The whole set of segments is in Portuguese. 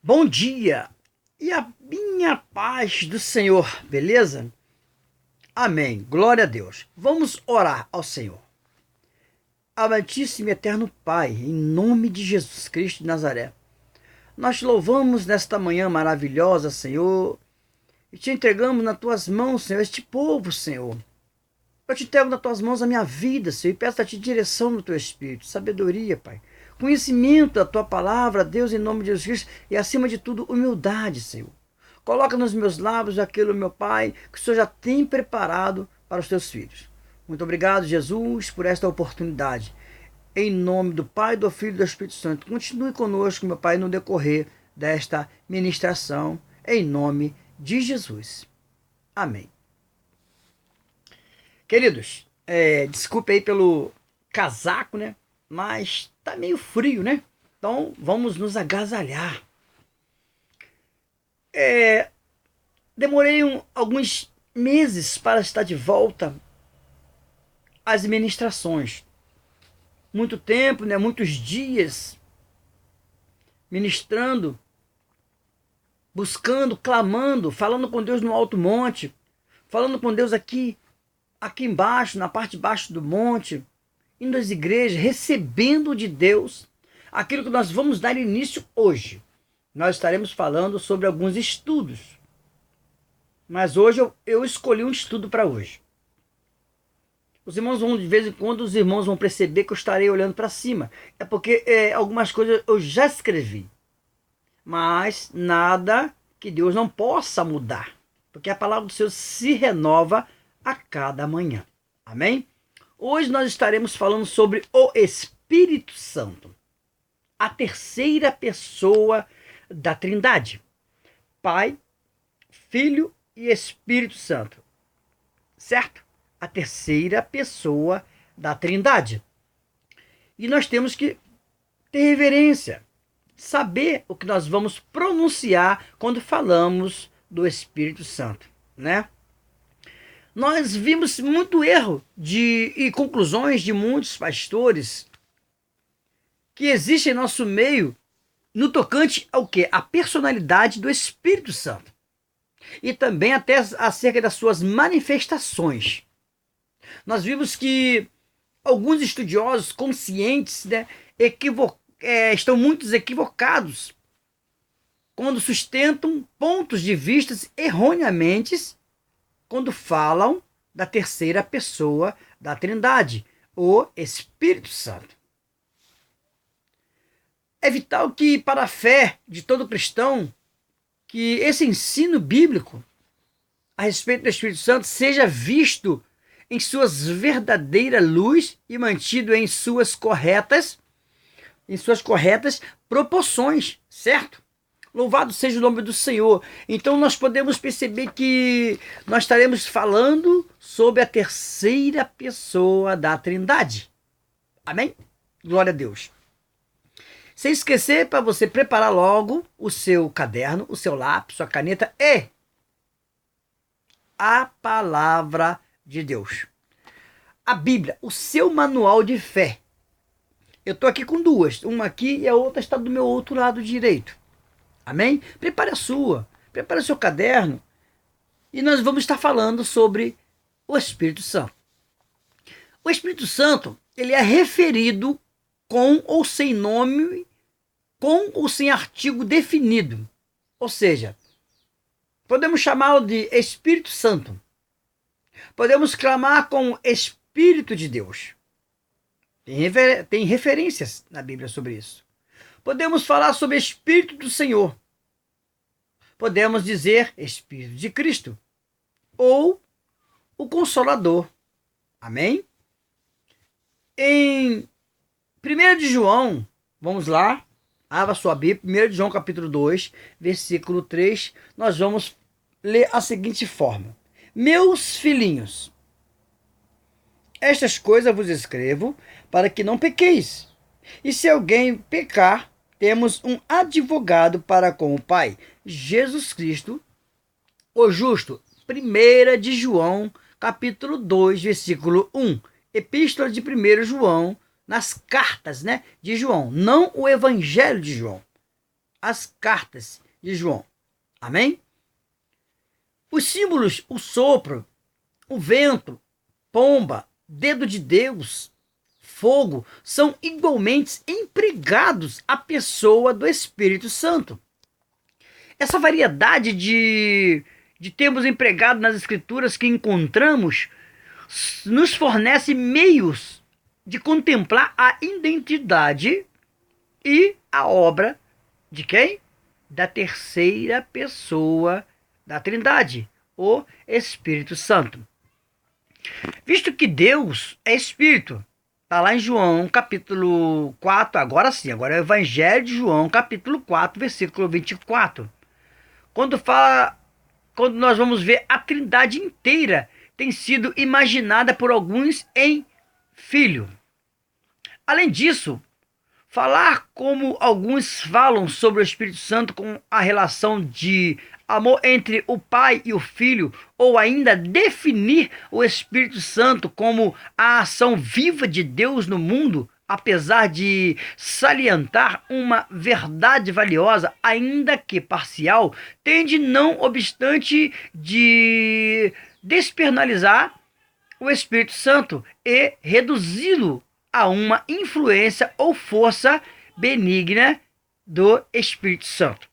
Bom dia e a minha paz do Senhor, beleza? Amém, glória a Deus. Vamos orar ao Senhor. Amantíssimo e eterno Pai, em nome de Jesus Cristo de Nazaré, nós te louvamos nesta manhã maravilhosa, Senhor, e te entregamos nas tuas mãos, Senhor, este povo, Senhor. Eu te entrego nas tuas mãos a minha vida, Senhor, e peço a ti direção no teu Espírito, sabedoria, Pai. Conhecimento da tua palavra, Deus, em nome de Jesus Cristo, e acima de tudo, humildade, Senhor. Coloca nos meus lábios aquilo, meu Pai, que o Senhor já tem preparado para os teus filhos. Muito obrigado, Jesus, por esta oportunidade. Em nome do Pai, do Filho e do Espírito Santo, continue conosco, meu Pai, no decorrer desta ministração, em nome de Jesus. Amém. Queridos, desculpe aí pelo casaco, né? Mas tá meio frio, né? Então vamos nos agasalhar. Demorei alguns meses para estar de volta às ministrações. Muito tempo, né? Muitos dias ministrando, buscando, clamando, falando com Deus no alto monte, falando com Deus aqui embaixo, na parte de baixo do monte, indo às igrejas, recebendo de Deus aquilo que nós vamos dar início hoje. Nós estaremos falando sobre alguns estudos. Mas hoje eu escolhi um estudo para hoje. Os irmãos vão, de vez em quando, os irmãos vão perceber que eu estarei olhando para cima. É porque algumas coisas eu já escrevi. Mas nada que Deus não possa mudar. Porque a palavra do Senhor se renova a cada manhã. Amém? Hoje nós estaremos falando sobre o Espírito Santo. A terceira pessoa da Trindade. Pai, Filho e Espírito Santo. Certo? A terceira pessoa da Trindade. E nós temos que ter reverência. Saber o que nós vamos pronunciar quando falamos do Espírito Santo, né? Nós vimos muito erro e conclusões de muitos pastores que existe em nosso meio no tocante ao quê? A personalidade do Espírito Santo. E também até acerca das suas manifestações. Nós vimos que alguns estudiosos conscientes, né, estão muito equivocados quando sustentam pontos de vista erroneamente quando falam da terceira pessoa da Trindade, o Espírito Santo. É vital que, para a fé de todo cristão, que esse ensino bíblico a respeito do Espírito Santo seja visto em suas verdadeiras luz e mantido em suas corretas proporções, certo? Louvado seja o nome do Senhor. Então nós podemos perceber que nós estaremos falando sobre a terceira pessoa da Trindade. Amém? Glória a Deus. Sem esquecer, para você preparar logo o seu caderno, o seu lápis, sua caneta e a palavra de Deus. A Bíblia, o seu manual de fé. Eu estou aqui com duas. Uma aqui e a outra está do meu outro lado direito. Amém? Prepare a sua. Prepare o seu caderno. E nós vamos estar falando sobre o Espírito Santo. O Espírito Santo, ele é referido com ou sem nome, com ou sem artigo definido. Ou seja, podemos chamá-lo de Espírito Santo. Podemos clamar com Espírito de Deus. Tem referências na Bíblia sobre isso. Podemos falar sobre Espírito do Senhor. Podemos dizer Espírito de Cristo. Ou o Consolador. Amém? Em 1 de João, vamos lá, abra sua Bíblia, 1 de João capítulo 2, versículo 3, nós vamos ler a seguinte forma. Meus filhinhos, estas coisas vos escrevo para que não pequeis. E se alguém pecar, temos um advogado para com o Pai, Jesus Cristo, o justo. 1 de João, capítulo 2, versículo 1. Epístola de 1 João, nas cartas, né, de João, não o Evangelho de João. as cartas de João. Amém? Os símbolos, o sopro, o vento, pomba, dedo de Deus, fogo, são igualmente empregados à pessoa do Espírito Santo. Essa variedade de termos empregados nas Escrituras que encontramos nos fornece meios de contemplar a identidade e a obra de quem? Da terceira pessoa da Trindade, o Espírito Santo. Visto que Deus é Espírito, está lá em João capítulo 4, agora sim, agora é o Evangelho de João capítulo 4, versículo 24. Quando nós vamos ver a Trindade inteira tem sido imaginada por alguns em Filho. Além disso, falar como alguns falam sobre o Espírito Santo com a relação de amor entre o Pai e o Filho, ou ainda definir o Espírito Santo como a ação viva de Deus no mundo, apesar de salientar uma verdade valiosa, ainda que parcial, tende, não obstante, de despenalizar o Espírito Santo e reduzi-lo a uma influência ou força benigna do Espírito Santo.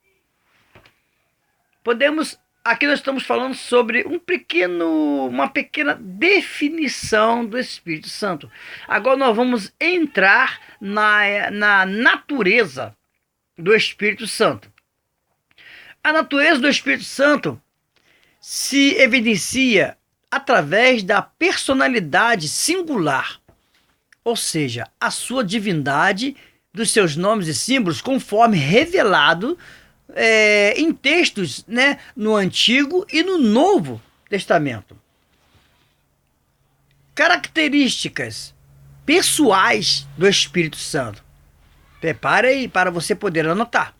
Aqui nós estamos falando sobre uma pequena definição do Espírito Santo. Agora nós vamos entrar na natureza do Espírito Santo. A natureza do Espírito Santo se evidencia através da personalidade singular, ou seja, a sua divindade, dos seus nomes e símbolos, conforme revelado em textos, no Antigo e no Novo Testamento. Características pessoais do Espírito Santo. Prepare aí para você poder anotar.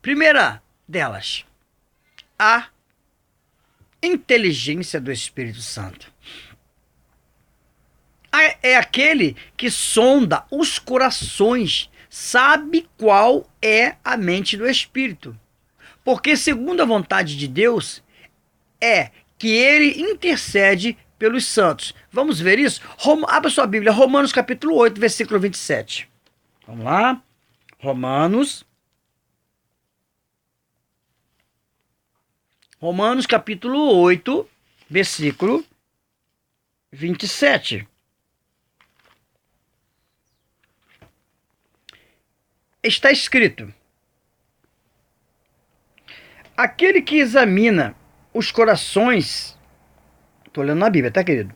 Primeira delas, a inteligência do Espírito Santo. É aquele que sonda os corações, sabe qual é a mente do Espírito. Porque, segundo a vontade de Deus, é que ele intercede pelos santos. Vamos ver isso? Abra sua Bíblia, Romanos capítulo 8, versículo 27. Vamos lá. Romanos capítulo 8, versículo 27. Está escrito: aquele que examina os corações, estou lendo na Bíblia, tá, querido?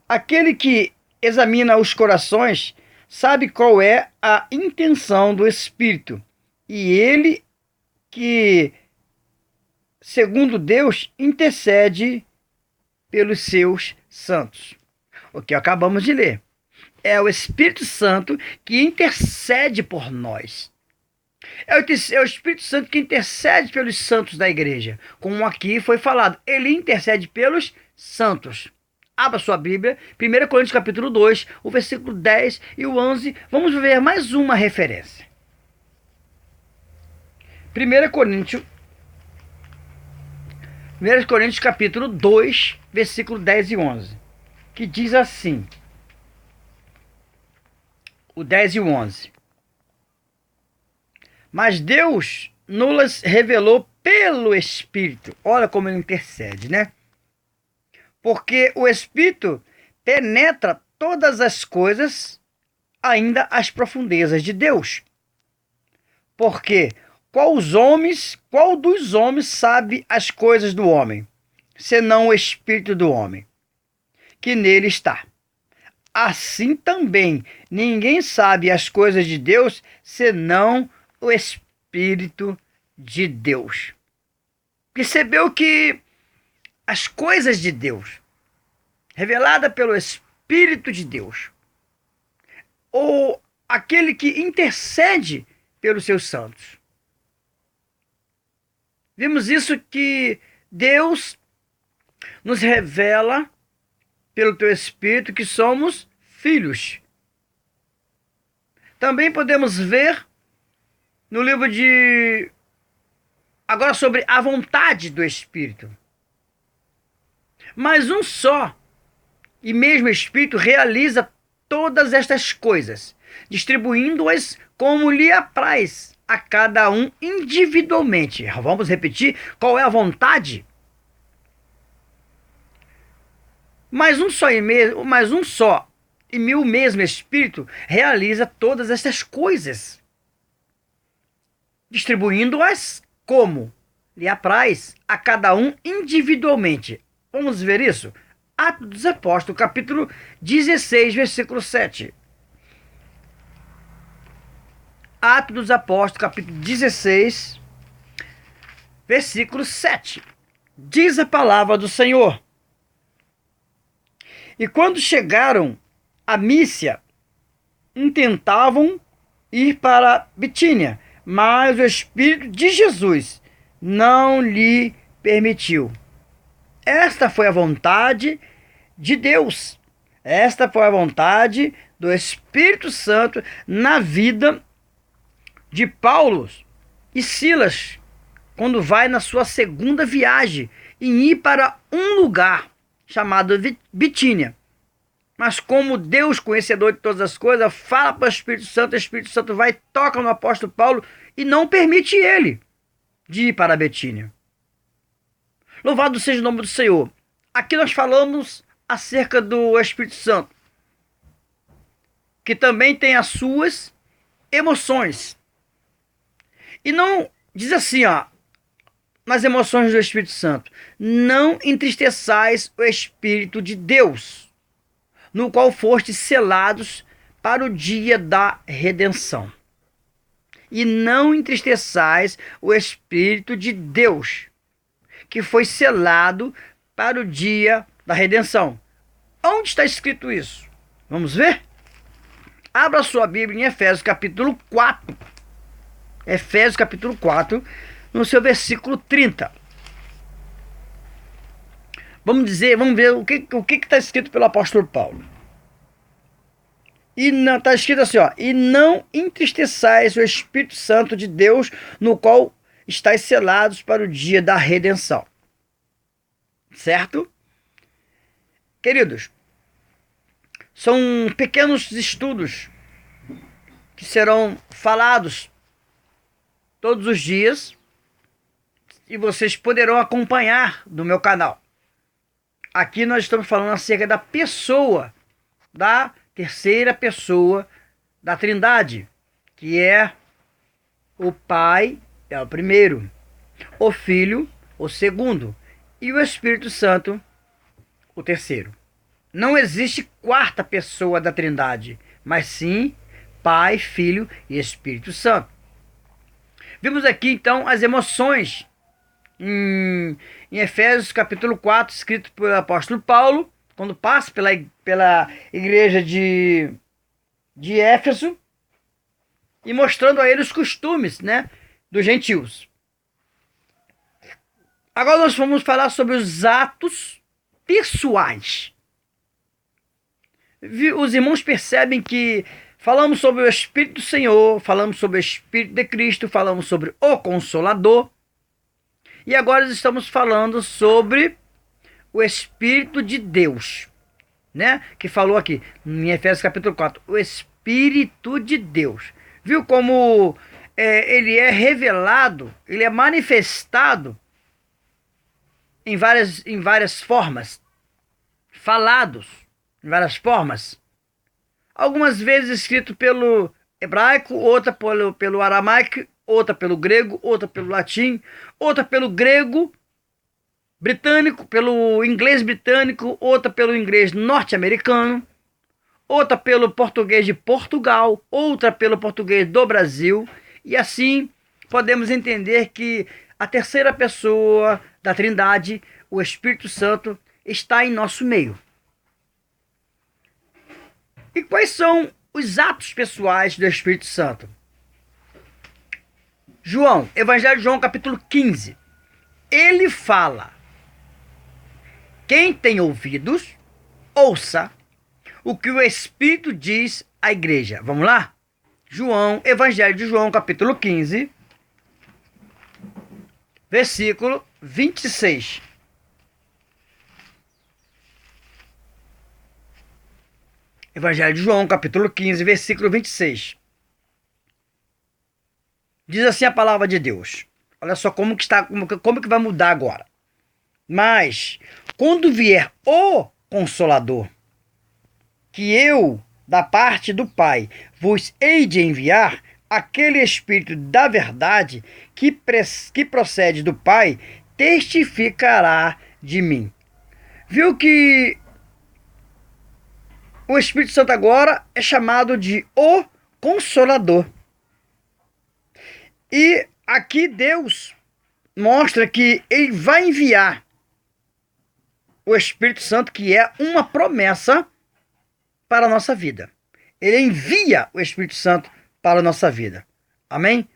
Aquele que examina os corações sabe qual é a intenção do Espírito, e ele que, segundo Deus, intercede pelos seus santos. O que acabamos de ler. É o Espírito Santo que intercede por nós. É o Espírito Santo que intercede pelos santos da igreja. Como aqui foi falado, ele intercede pelos santos. Abra sua Bíblia, 1 Coríntios capítulo 2, o versículo 10 e o 11. Vamos ver mais uma referência. 1 Coríntios capítulo 2, versículo 10 e 11. Que diz assim: o 10 e o 11. Mas Deus nos revelou pelo Espírito. Olha como ele intercede, né? Porque o Espírito penetra todas as coisas, ainda as profundezas de Deus. Porque qual dos homens sabe as coisas do homem, senão o Espírito do homem, que nele está? Assim também ninguém sabe as coisas de Deus, senão o Espírito de Deus. Percebeu que as coisas de Deus, revelada pelo Espírito de Deus, ou aquele que intercede pelos seus santos. Vimos isso, que Deus nos revela pelo teu Espírito que somos filhos. Também podemos ver no livro de... Agora sobre a vontade do Espírito. Mas um só e mesmo Espírito realiza todas estas coisas, distribuindo-as como lhe apraz a cada um individualmente. Vamos repetir qual é a vontade? Mas um só e o mesmo Espírito realiza todas estas coisas, distribuindo-as como lhe apraz a cada um individualmente. Vamos ver isso? Atos dos Apóstolos, capítulo 16, versículo 7. Atos dos Apóstolos, capítulo 16, versículo 7. Diz a palavra do Senhor: e quando chegaram a Mísia, intentavam ir para Bitínia, mas o Espírito de Jesus não lhe permitiu. Esta foi a vontade de Deus. Esta foi a vontade do Espírito Santo na vida de Paulo e Silas, quando vai na sua segunda viagem em ir para um lugar chamado Bitínia. Mas como Deus, conhecedor de todas as coisas, fala para o Espírito Santo vai, toca no apóstolo Paulo e não permite ele de ir para Bitínia. Louvado seja o nome do Senhor. Aqui nós falamos acerca do Espírito Santo, que também tem as suas emoções. E não diz assim, nas emoções do Espírito Santo: não entristeçais o Espírito de Deus, no qual fostes selados para o dia da redenção. E não entristeçais o Espírito de Deus, que foi selado para o dia da redenção. Onde está escrito isso? Vamos ver? Abra sua Bíblia em Efésios capítulo 4. Efésios capítulo 4, no seu versículo 30. Vamos ver o que está escrito pelo apóstolo Paulo. E está escrito assim, e não entristeçais o Espírito Santo de Deus, no qual estáis selados para o dia da redenção. Certo? Queridos, são pequenos estudos que serão falados todos os dias e vocês poderão acompanhar no meu canal. Aqui nós estamos falando acerca da pessoa, da terceira pessoa da Trindade, que é o Pai, é o primeiro, o Filho, o segundo, e o Espírito Santo, o terceiro. Não existe quarta pessoa da Trindade, mas sim Pai, Filho e Espírito Santo. Vimos aqui então as emoções em Efésios capítulo 4, escrito pelo apóstolo Paulo, quando passa pela igreja de Éfeso, e mostrando a ele os costumes, dos gentios. Agora nós vamos falar sobre os atos pessoais. Os irmãos percebem que falamos sobre o Espírito do Senhor, falamos sobre o Espírito de Cristo, falamos sobre o Consolador. E agora estamos falando sobre o Espírito de Deus, que falou aqui em Efésios capítulo 4, o Espírito de Deus. Viu como ele é revelado, ele é manifestado em várias formas, falados em várias formas. Algumas vezes escrito pelo hebraico, outra pelo aramaico, outra pelo grego, outra pelo latim, outra pelo grego britânico, pelo inglês britânico, outra pelo inglês norte-americano, outra pelo português de Portugal, outra pelo português do Brasil, e assim podemos entender que a terceira pessoa da Trindade, o Espírito Santo, está em nosso meio. E quais são os atos pessoais do Espírito Santo? Evangelho de João, capítulo 15. Ele fala: quem tem ouvidos, ouça o que o Espírito diz à igreja. Vamos lá? Evangelho de João, capítulo 15, versículo 26. Evangelho de João, capítulo 15, versículo 26. Diz assim a palavra de Deus. Olha só como que vai mudar agora. Mas, quando vier o Consolador, que eu, da parte do Pai, vos hei de enviar, aquele Espírito da verdade que procede do Pai, testificará de mim. Viu que o Espírito Santo agora é chamado de o Consolador. E aqui Deus mostra que ele vai enviar o Espírito Santo, que é uma promessa para a nossa vida. Ele envia o Espírito Santo para a nossa vida. Amém?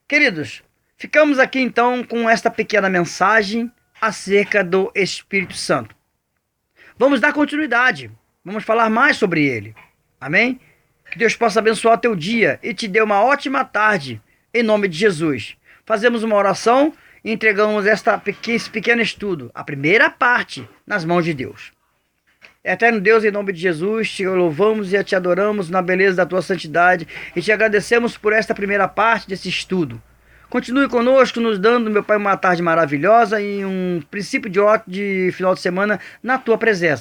Queridos, ficamos aqui então com esta pequena mensagem acerca do Espírito Santo. Vamos dar continuidade. Vamos falar mais sobre ele. Amém? Que Deus possa abençoar teu dia e te dê uma ótima tarde. Em nome de Jesus. Fazemos uma oração e entregamos esse pequeno estudo, a primeira parte, nas mãos de Deus. Eterno Deus, em nome de Jesus, te louvamos e te adoramos na beleza da tua santidade e te agradecemos por esta primeira parte desse estudo. Continue conosco, nos dando, meu Pai, uma tarde maravilhosa e um princípio de final de semana na tua presença.